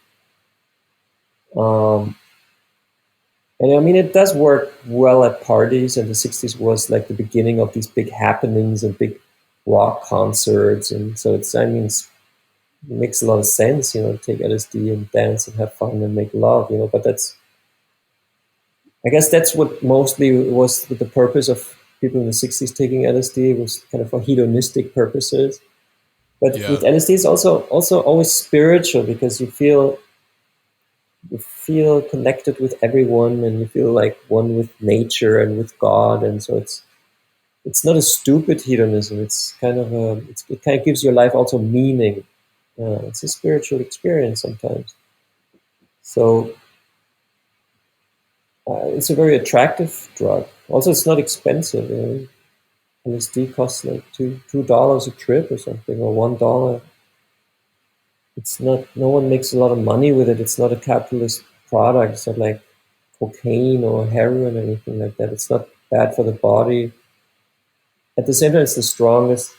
And I mean, it does work well at parties, and the 60s was like the beginning of these big happenings and big rock concerts. And so it makes a lot of sense, take LSD and dance and have fun and make love, but I guess that's what mostly was the purpose of people in the 60s taking LSD, was kind of for hedonistic purposes. But
Yeah.
with LSD, it's also always spiritual, because you feel connected with everyone, and you feel like one with nature and with God. And so it's not a stupid hedonism. It's kind of it kind of gives your life also meaning. It's a spiritual experience sometimes. So it's a very attractive drug. Also, it's not expensive. LSD costs like $2 a trip or something, or $1. It's not. No one makes a lot of money with it. It's not a capitalist product. It's not like cocaine or heroin or anything like that. It's not bad for the body. At the same time, it's the strongest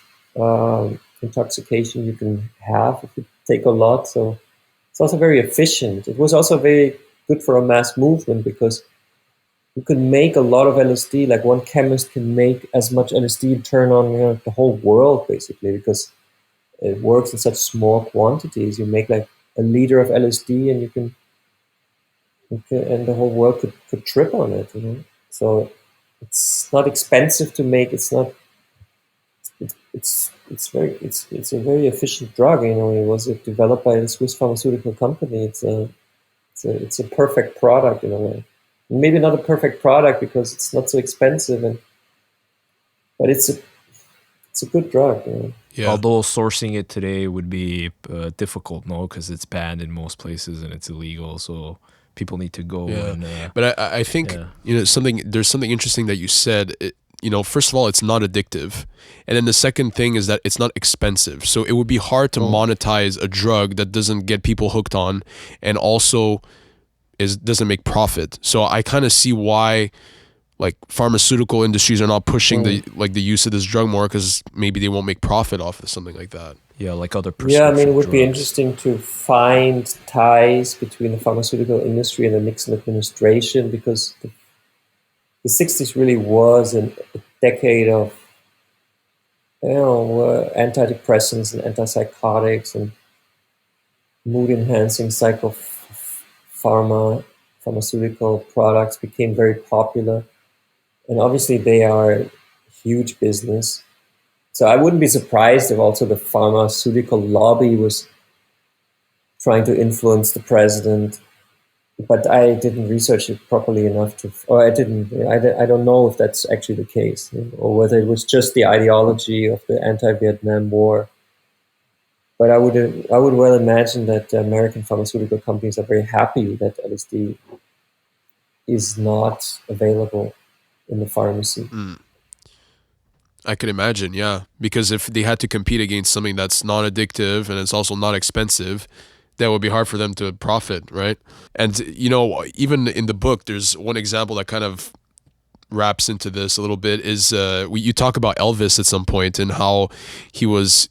intoxication you can have if you take a lot. So it's also very efficient. It was also very good for a mass movement, because you can make a lot of LSD. Like one chemist can make as much LSD and turn on the whole world, basically, because it works in such small quantities. You make like a liter of LSD, and and the whole world could trip on it. So it's not expensive to make. It's a very efficient drug. It was developed by a Swiss pharmaceutical company. It's a perfect product in a way. Maybe not a perfect product because it's not so expensive, but it's a good drug.
Yeah.
Although sourcing it today would be difficult, no, because it's banned in most places and it's illegal. So people need to go and.
But I think there's something interesting that you said. First of all, it's not addictive, and then the second thing is that it's not expensive. So it would be hard to monetize a drug that doesn't get people hooked on, and also doesn't make profit. So I kind of see why like pharmaceutical industries are not pushing the use of this drug more, because maybe they won't make profit off of something like that.
Yeah, like other
Yeah, I mean, it would be
drugs.
interesting to find ties between the pharmaceutical industry and the Nixon administration, because the 60s really was a decade of antidepressants and antipsychotics and mood-enhancing pharmaceutical products became very popular. And obviously they are huge business. So I wouldn't be surprised if also the pharmaceutical lobby was trying to influence the president. But I didn't research it properly enough I don't know if that's actually the case, or whether it was just the ideology of the anti-Vietnam War. But I would well imagine that American pharmaceutical companies are very happy that LSD is not available in the pharmacy.
I could imagine, yeah, because if they had to compete against something that's non-addictive and it's also not expensive, that would be hard for them to profit, right? And even in the book, there's one example that kind of wraps into this a little bit. Is you talk about Elvis at some point and how he was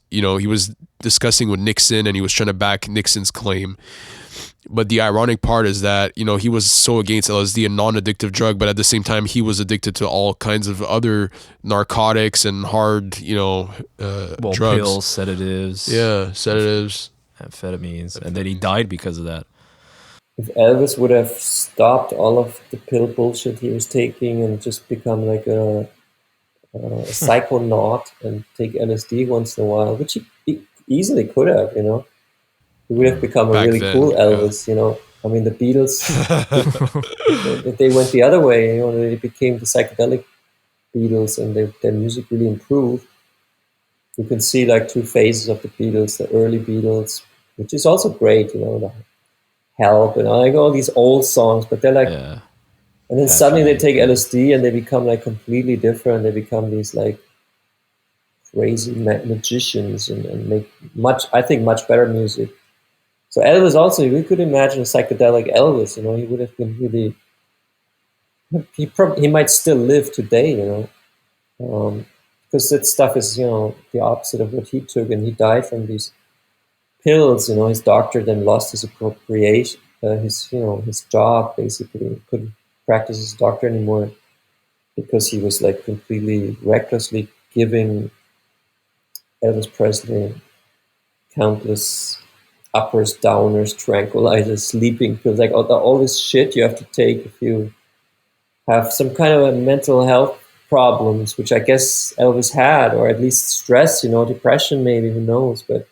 discussing with Nixon and he was trying to back Nixon's claim. But the ironic part is that he was so against LSD, a non-addictive drug, but at the same time he was addicted to all kinds of other narcotics and hard drugs,
pills, sedatives, amphetamines, and then he died because of that.
If Elvis would have stopped all of the pill bullshit he was taking and just become like a psychonaut and take LSD once in a while, which he easily could have, he would have become a really cool Elvis. I mean, the Beatles, they went the other way. They became the psychedelic Beatles, and their music really improved. You can see like two phases of the Beatles: the early Beatles, which is also great, the Help and like all these old songs, but they're like, and then suddenly they take LSD and they become like completely different. They become these like crazy magicians and make much better music. So Elvis also, we could imagine a psychedelic Elvis. He would have been really. He might still live today. Because that stuff is the opposite of what he took, and he died from these pills. His doctor then lost his appropriation, his job basically. practice as a doctor anymore because he was like completely recklessly giving Elvis Presley countless uppers, downers, tranquilizers, sleeping pills, like all this shit you have to take if you have some kind of a mental health problems, which I guess Elvis had, or at least stress, depression maybe, who knows. But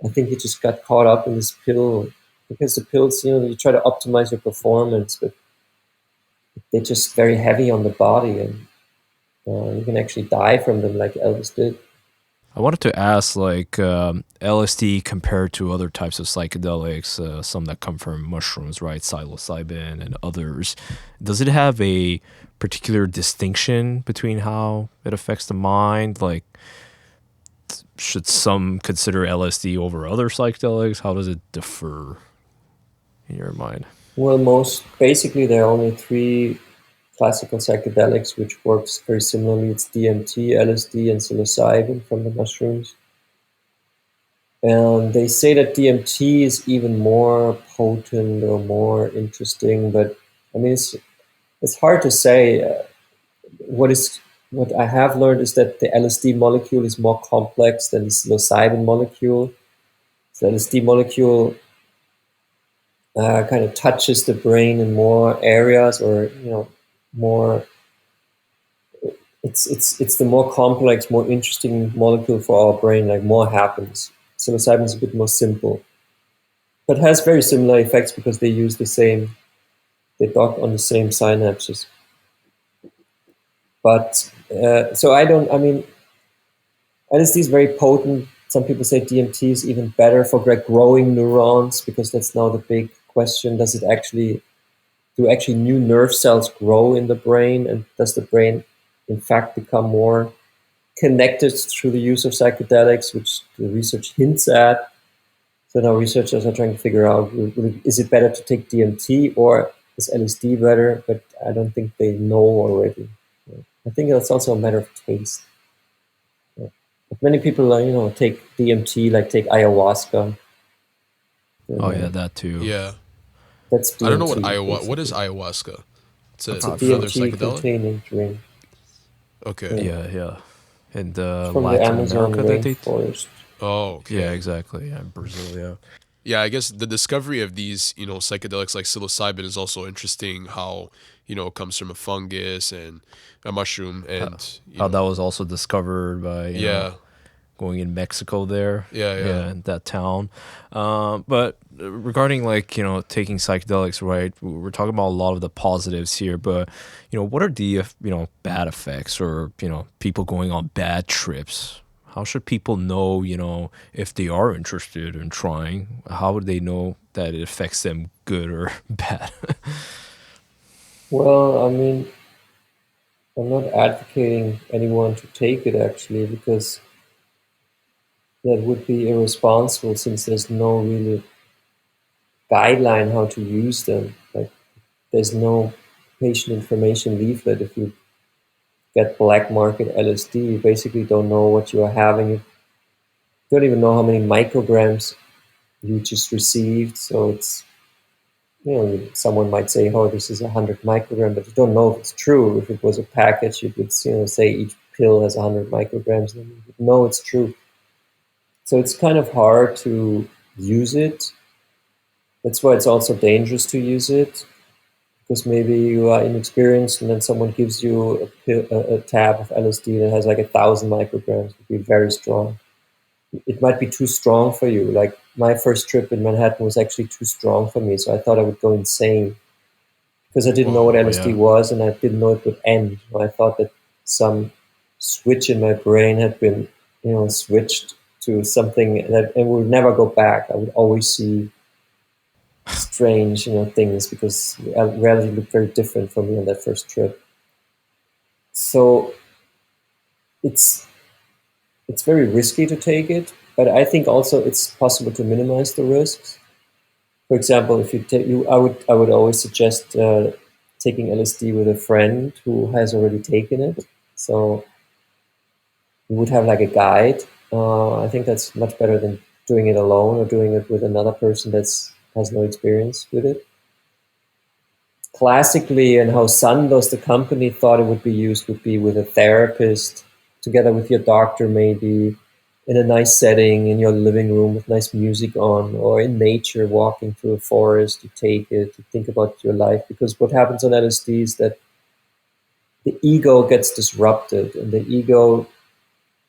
I think he just got caught up in this pill, because the pills, you try to optimize your performance, but they're just very heavy on the body, and you can actually die from them like Elvis did.
I wanted to ask, like, LSD compared to other types of psychedelics, some that come from mushrooms, right? Psilocybin and others. Does it have a particular distinction between how it affects the mind? Like, should some consider LSD over other psychedelics? How does it differ in your mind?
Well, basically, there are only three classical psychedelics which works very similarly. It's DMT, LSD, and psilocybin from the mushrooms. And they say that DMT is even more potent or more interesting, but I mean, it's hard to say. What I have learned is that the LSD molecule is more complex than the psilocybin molecule. So the LSD molecule kind of touches the brain in more areas, or more. It's the more complex, more interesting molecule for our brain. Like, more happens. Psilocybin is a bit more simple, but has very similar effects because they use they dock on the same synapses. But so I mean, LSD is very potent. Some people say DMT is even better for growing neurons, because that's now the big question. Do actually new nerve cells grow in the brain? And does the brain, in fact, become more connected through the use of psychedelics, which the research hints at? So now researchers are trying to figure out, is it better to take DMT or is LSD better? But I don't think they know already. I think that's also a matter of taste. But many people, take DMT, like take ayahuasca.
Oh, yeah, that too.
Yeah.
That's DMT.
I don't know what is ayahuasca? It's
It's a
another
DMT
psychedelic?
containing drink.
Okay.
Yeah. And
It's from the
Latin
Amazon
America that they...
rainforest.
Oh, okay.
Yeah, exactly. Yeah, Brazil, yeah.
Yeah, I guess the discovery of these, psychedelics like psilocybin is also interesting. How, it comes from a fungus and a mushroom, and
How that was also discovered by,
yeah,
going in Mexico there.
Yeah.
In that town. But regarding, like, taking psychedelics, right? We're talking about a lot of the positives here, but, what are the, bad effects, or, people going on bad trips? How should people know, if they are interested in trying? How would they know that it affects them good or bad?
Well, I mean, I'm not advocating anyone to take it, actually, because that would be irresponsible, since there's no really guideline how to use them. Like, there's no patient information leaflet. If you get black market LSD, you basically don't know what you are having. You don't even know how many micrograms you just received. So it's, someone might say, oh, this is 100 micrograms, but you don't know if it's true. If it was a package, you would, say each pill has 100 micrograms, then you would know it's true. So it's kind of hard to use it. That's why it's also dangerous to use it, because maybe you are inexperienced and then someone gives you a tab of LSD that has like 1,000 micrograms. It would be very strong. It might be too strong for you. Like, my first trip in Manhattan was actually too strong for me, so I thought I would go insane, because I didn't know what LSD was, and I didn't know it would end. I thought that some switch in my brain had been, switched to something that it would never go back. I would always see strange, things, because reality looked very different for me on that first trip. So it's very risky to take it, but I think also it's possible to minimize the risks. For example, if I would always suggest taking LSD with a friend who has already taken it. So you would have like a guide. I think that's much better than doing it alone or doing it with another person has no experience with it. classically, and how Sandoz, the company, thought it would be used would be with a therapist, together with your doctor, maybe in a nice setting in your living room with nice music on, or in nature, walking through a forest. You take it, you think about your life, because what happens on LSD is that the ego gets disrupted, and the ego,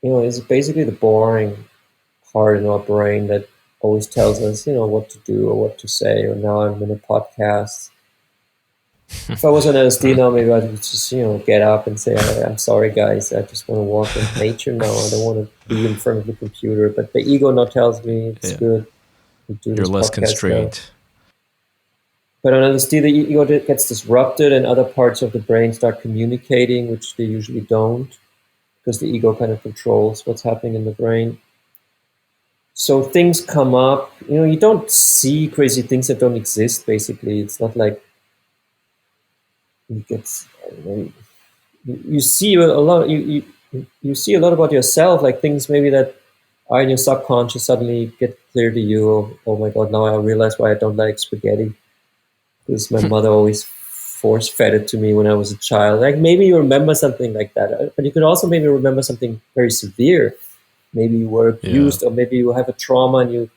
is basically the boring part in our brain that always tells us, what to do or what to say. Or now I'm in a podcast. If I was on LSD now, maybe I would just, get up and say, I'm sorry, guys. I just want to walk in nature now. I don't want to be in front of the computer. But the ego now tells me it's good. We do
You're
this
less
podcast
constrained.
now. But on LSD, the ego gets disrupted and other parts of the brain start communicating, which they usually don't, because the ego kind of controls what's happening in the brain. So things come up. You don't see crazy things that don't exist, basically. It's not like you get... You see a lot. You see a lot about yourself, like things maybe that are in your subconscious suddenly get clear to you. Oh my God! Now I realize why I don't like spaghetti, because my mother always force fed it to me when I was a child. Like maybe you remember something like that, but you could also maybe remember something very severe. Maybe you were abused, or maybe you have a trauma and you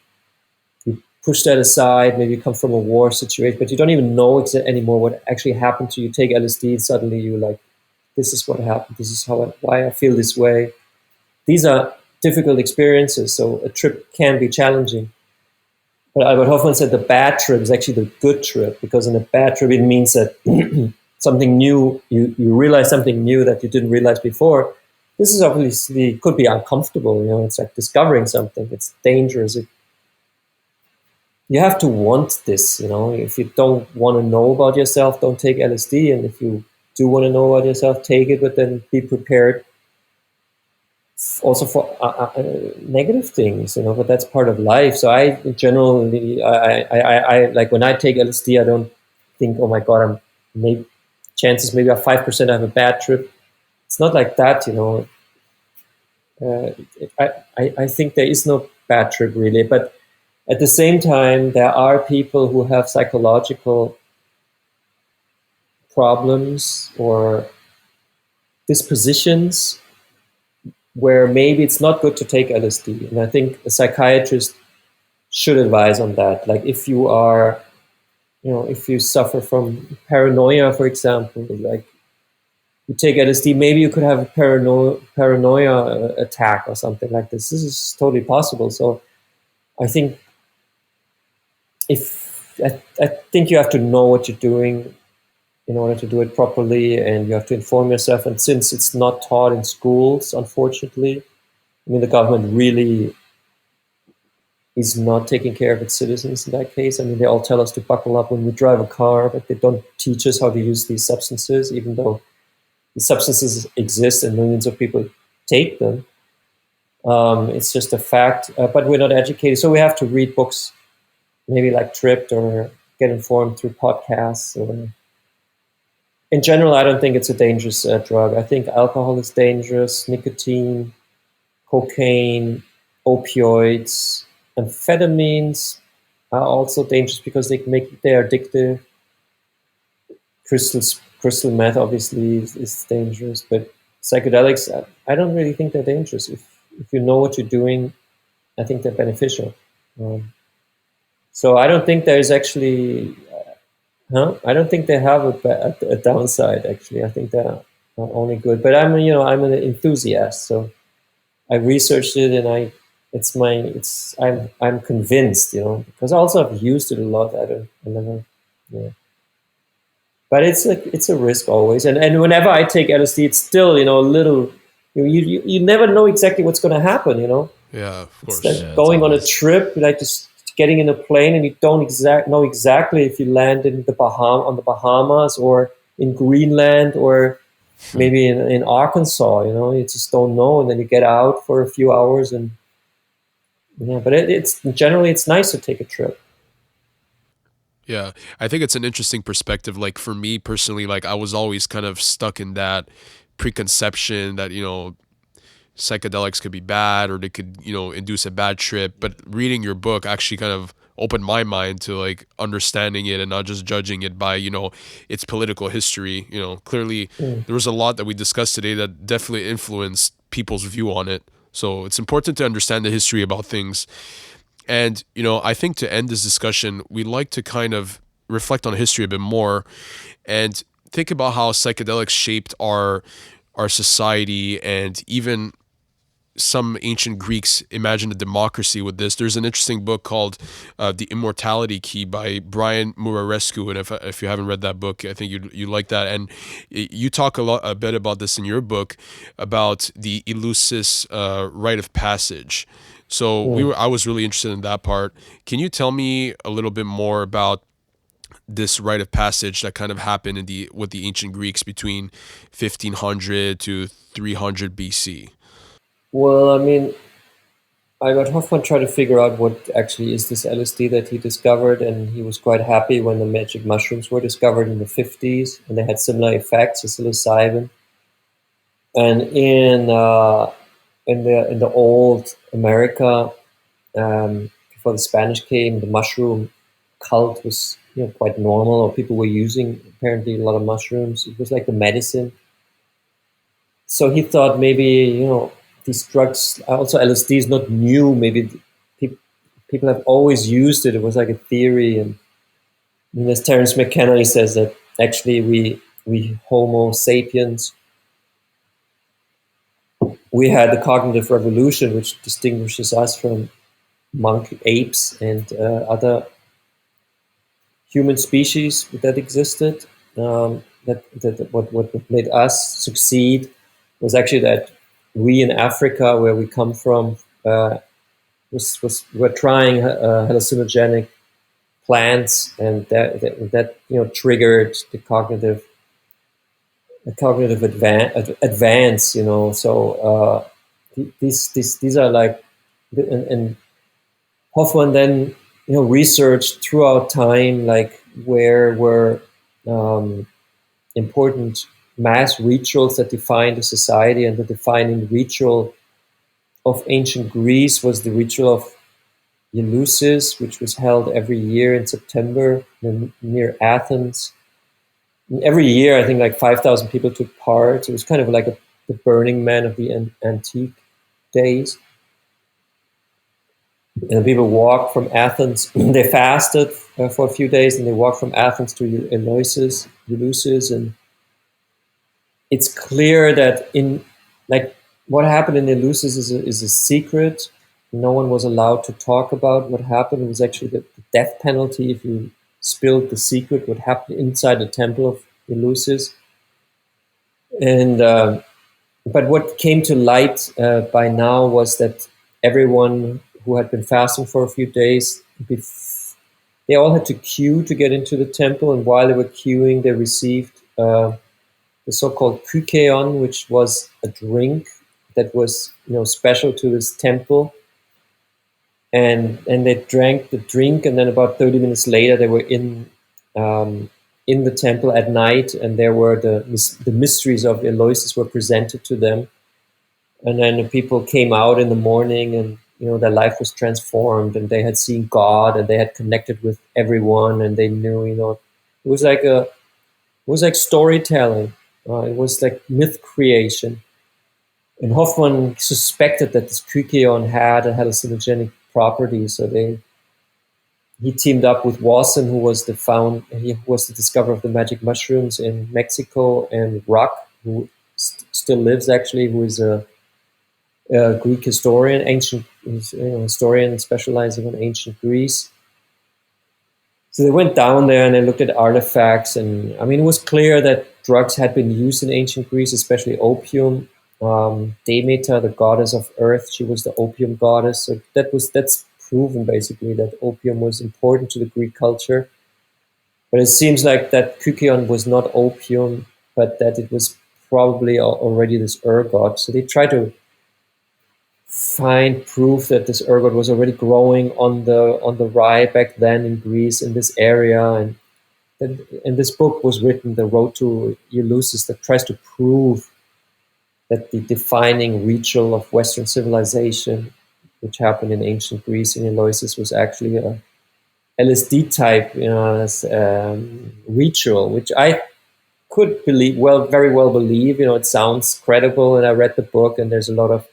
push that aside. Maybe you come from a war situation, but you don't even know anymore what actually happened to you. Take LSD, and suddenly you like, this is what happened. This is why I feel this way. These are difficult experiences, so a trip can be challenging. But Albert Hofmann said the bad trip is actually the good trip, because in a bad trip it means that something new, you realize something new that you didn't realize before. This is obviously could be uncomfortable. It's like discovering something. It's dangerous. You have to want this. If you don't want to know about yourself, don't take LSD. And if you do want to know about yourself, take it, but then be prepared also for negative things, but that's part of life. So I generally, I like when I take LSD, I don't think, oh my God, chances maybe are 5% I have a bad trip. It's not like that, I think there is no bad trip really, but at the same time, there are people who have psychological problems or dispositions where maybe it's not good to take LSD. And I think a psychiatrist should advise on that. Like if you are, if you suffer from paranoia, for example, like you take LSD, maybe you could have a paranoia attack or something like this. This is totally possible. So I think I think you have to know what you're doing in order to do it properly, and you have to inform yourself. And since it's not taught in schools, unfortunately, the government really is not taking care of its citizens in that case. They all tell us to buckle up when we drive a car, but they don't teach us how to use these substances, even though the substances exist and millions of people take them. It's just a fact, but we're not educated. So we have to read books, maybe like Tripped, or get informed through podcasts. Or in general, I don't think it's a dangerous drug. I think alcohol is dangerous, nicotine, cocaine, opioids, amphetamines are also dangerous because they're addictive. Crystal meth obviously is dangerous, but psychedelics, I don't really think they're dangerous. If you know what you're doing, I think they're beneficial. So I don't think there's actually, I don't think they have a downside. Actually, I think they're only good. But I'm an enthusiast, so I researched it, and I'm convinced, because also I've used it a lot. Yeah. But it's a risk always, and whenever I take LSD, it's still a little. You never know exactly what's going to happen.
Yeah, of course.
It's like going on a trip, like just getting in a plane, and you don't know exactly if you land in on the Bahamas or in Greenland or maybe in Arkansas. You just don't know, and then you get out for a few hours, and but it's generally it's nice to take a trip.
Yeah, I think it's an interesting perspective. Like for me personally, like I was always kind of stuck in that preconception that, psychedelics could be bad or they could, induce a bad trip. But reading your book actually kind of opened my mind to like understanding it and not just judging it by, its political history. Clearly there was a lot that we discussed today that definitely influenced people's view on it. So it's important to understand the history about things. And, I think to end this discussion, we'd like to kind of reflect on history a bit more and think about how psychedelics shaped our society, and even some ancient Greeks imagined a democracy with this. There's an interesting book called The Immortality Key by Brian Murarescu, and if you haven't read that book, I think you like that. And you talk a bit about this in your book, about the Eleusis rite of passage. So I was really interested in that part. Can you tell me a little bit more about this rite of passage that kind of happened with the ancient Greeks between 1500 to 300 BC?
Well, I mean, I got Hofmann try to figure out what actually is this LSD that he discovered, and he was quite happy when the magic mushrooms were discovered in the 50s, and they had similar effects as psilocybin. And in the old America, before the Spanish came, the mushroom cult was quite normal, or people were using apparently a lot of mushrooms. It was like the medicine. So he thought maybe these drugs, also LSD is not new. Maybe people have always used it. It was like a theory, and as Terence McKenna, he says that actually we Homo sapiens, we had the cognitive revolution, which distinguishes us from monkey apes and other human species that existed. What made us succeed was actually that we in Africa, where we come from, were trying hallucinogenic plants, and that triggered the cognitive advance. So these are like, and Hofmann then researched throughout time, like where were important mass rituals that defined a society, and the defining ritual of ancient Greece was the ritual of Eleusis, which was held every year in September near Athens. And every year, I think like 5,000 people took part. It was kind of like the Burning Man of the antique days. And people walked from Athens. They fasted for a few days, and they walked from Athens to Eleusis, and it's clear that what happened in Eleusis is a secret. No one was allowed to talk about what happened. It was actually the death penalty if you spilled the secret, what happened inside the temple of Eleusis. And but what came to light by now was that everyone who had been fasting for a few days, they all had to queue to get into the temple, and while they were queuing, they received the so-called kykeon, which was a drink that was special to this temple. And they drank the drink, and then about 30 minutes later, they were in the temple at night, and there were the mysteries of Eleusis were presented to them. And then the people came out in the morning, and their life was transformed, and they had seen God, and they had connected with everyone, and they knew it was like storytelling. It was like myth creation. And Hofmann suspected that this kykeon had a hallucinogenic property, so he teamed up with Wasson, who was the discoverer of the magic mushrooms in Mexico, and Ruck, who still lives actually, who is a Greek historian, ancient historian specializing in ancient Greece. So they went down there and they looked at artifacts, and I mean, it was clear that drugs had been used in ancient Greece, especially opium. Demeter, the goddess of earth, she was the opium goddess. So that's proven basically that opium was important to the Greek culture. But it seems like that kykeon was not opium, but that it was probably already this ergot. So they tried to find proof that this ergot was already growing on the rye back then in Greece, in this area. And this book was written, The Road to Eleusis, that tries to prove that the defining ritual of Western civilization, which happened in ancient Greece in Eleusis, was actually LSD type, as ritual, which I could very well believe. It sounds credible, and I read the book, and there's a lot of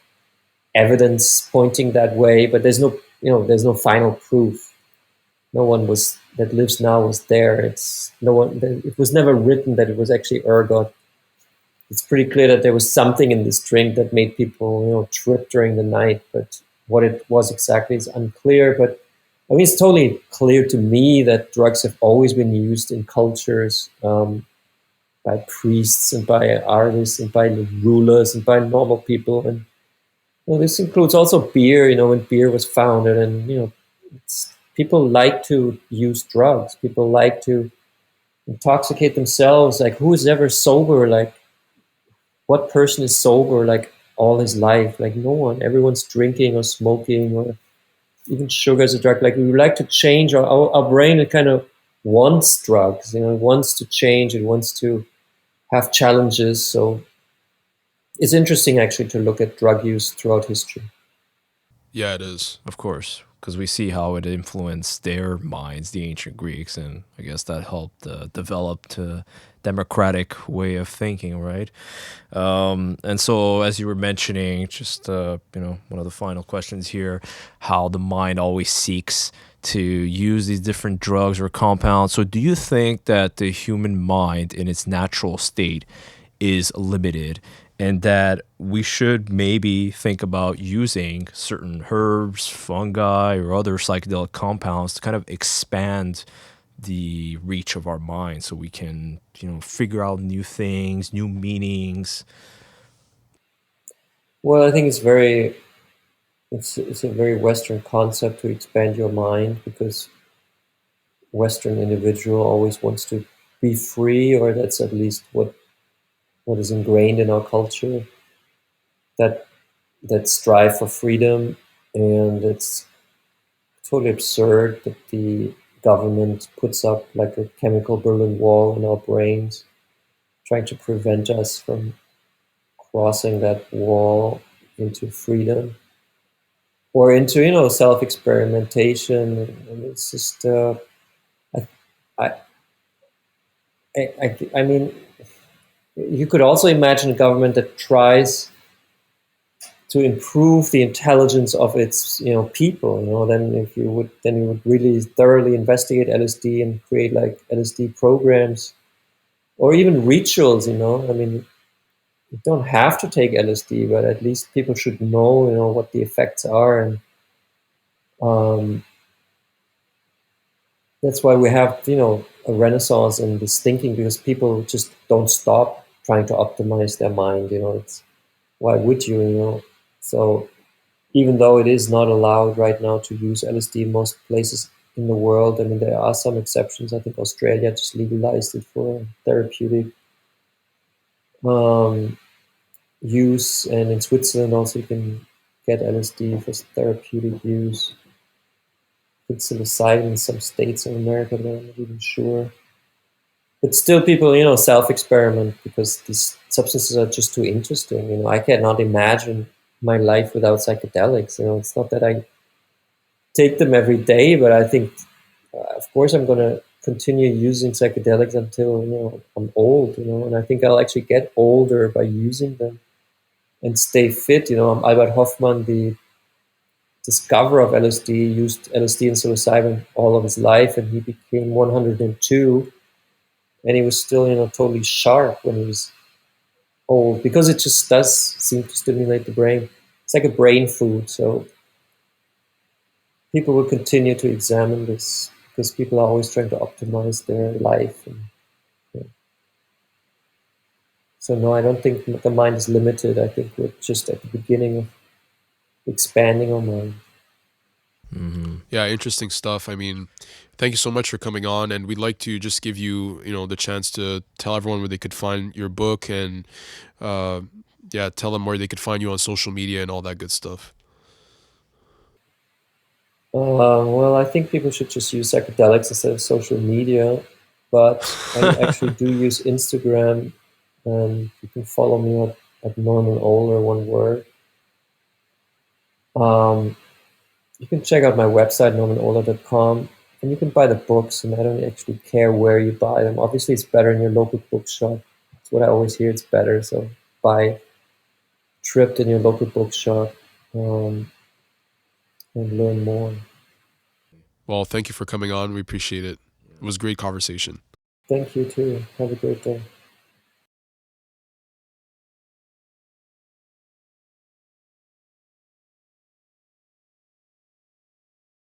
evidence pointing that way. But there's no final proof. No one that lives now was there. It was never written that it was actually ergot. It's pretty clear that there was something in this drink that made people, trip during the night. But what it was exactly is unclear. But I mean, it's totally clear to me that drugs have always been used in cultures by priests and by artists and by rulers and by normal people. And this includes also beer. When beer was founded, and people like to use drugs. People like to intoxicate themselves. Like, who is ever sober? Like, what person is sober like all his life? Like, no one. Everyone's drinking or smoking, or even sugar is a drug. Like, we like to change our brain. It kind of wants drugs. It wants to change. It wants to have challenges. So it's interesting actually to look at drug use throughout history.
Yeah, it is.
Of course, because we see how it influenced their minds, the ancient Greeks, and I guess that helped develop the democratic way of thinking, right? And so, as you were mentioning, just one of the final questions here, how the mind always seeks to use these different drugs or compounds. So, do you think that the human mind in its natural state is limited, and that we should maybe think about using certain herbs, fungi, or other psychedelic compounds to kind of expand the reach of our mind so we can, figure out new things, new meanings?
Well, I think it's a very Western concept to expand your mind, because Western individual always wants to be free, or that's at least what is ingrained in our culture, that strive for freedom. And it's totally absurd that the government puts up like a chemical Berlin Wall in our brains, trying to prevent us from crossing that wall into freedom or into self-experimentation. And it's just I, I mean, you could also imagine a government that tries to improve the intelligence of its people. Then you would really thoroughly investigate LSD and create like LSD programs or even rituals. I mean, you don't have to take LSD, but at least people should know what the effects are. And that's why we have a renaissance in this thinking, because people just don't stop trying to optimize their mind. It's, why would you? So even though it is not allowed right now to use LSD in most places in the world, I mean, there are some exceptions. I think Australia just legalized it for therapeutic use, and in Switzerland also you can get LSD for therapeutic use. I think psilocybin in some states in America, but I'm not even sure. But still, people, self-experiment because these substances are just too interesting. I cannot imagine my life without psychedelics. It's not that I take them every day, but I think, of course, I'm going to continue using psychedelics until I'm old. And I think I'll actually get older by using them and stay fit. Albert Hofmann, the discoverer of LSD, used LSD and psilocybin all of his life, and he became 102, and he was still totally sharp when he was old, because it just does seem to stimulate the brain. It's like a brain food. So people will continue to examine this because people are always trying to optimize their life. And, so no, I don't think the mind is limited. I think we're just at the beginning of expanding our mind.
Mm-hmm.
Yeah, interesting stuff. I mean, thank you so much for coming on, and we'd like to just give you, the chance to tell everyone where they could find your book, and tell them where they could find you on social media and all that good stuff.
Well, I think people should just use psychedelics instead of social media, but I actually do use Instagram, and you can follow me at Norman Ohler, one word. You can check out my website, normanohler.com. And you can buy the books, and I don't actually care where you buy them. Obviously, it's better in your local bookshop. That's what I always hear. It's better. So buy Tripped in your local bookshop, and learn more.
Well, thank you for coming on. We appreciate it. It was a great conversation.
Thank you too. Have a great day.